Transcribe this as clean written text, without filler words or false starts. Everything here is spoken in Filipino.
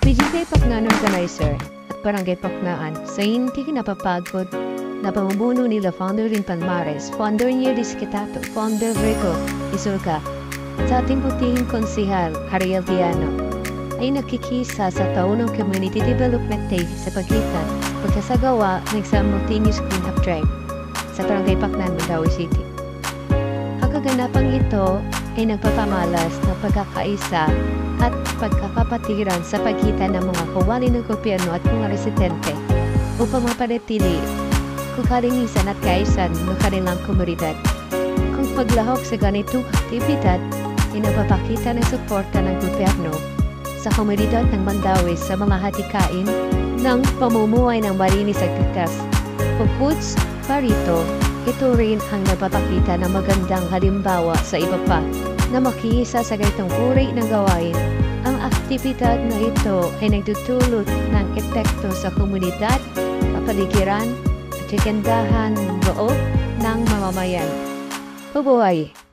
PGK Paknaan Organizer at Barangay Paknaan sa hindi napapagod na pamumuno nila Founder Rin Panmares, Founder Nieris Quitato, Founder Rico Isulca, sa ating butihing konsihal Ariel Diano ay nakikisa sa taunang Community Development Day sa pagitan pagkasagawa ng simultaneous cleanup drive sa Barangay Paknaan, Mandaue City. Ang kaganapang ito ay nagpapamalas ng pagkakaisa at pagkakapatiran sa pagitan ng mga kawani ng gobyerno at mga residente upang mapanatili kung kalinisan at kaisan ng kanilang komunidad. Kung paglahok sa ganitong aktibidad ay nagpapakita ng suporta ng gobyerno sa komunidad ng Mandaue sa mga hatikain ng pamumuhay ng malinis at ligtas. Bukod pa rito, ito rin ang nagpapakita ng magandang halimbawa sa iba pa na makihisa sa ganitong uri ng gawain. Ang aktibidad na ito ay nagdudulot ng epekto sa komunidad, kapaligiran, at kagandahan loob ng mamamayan. Mabuhay!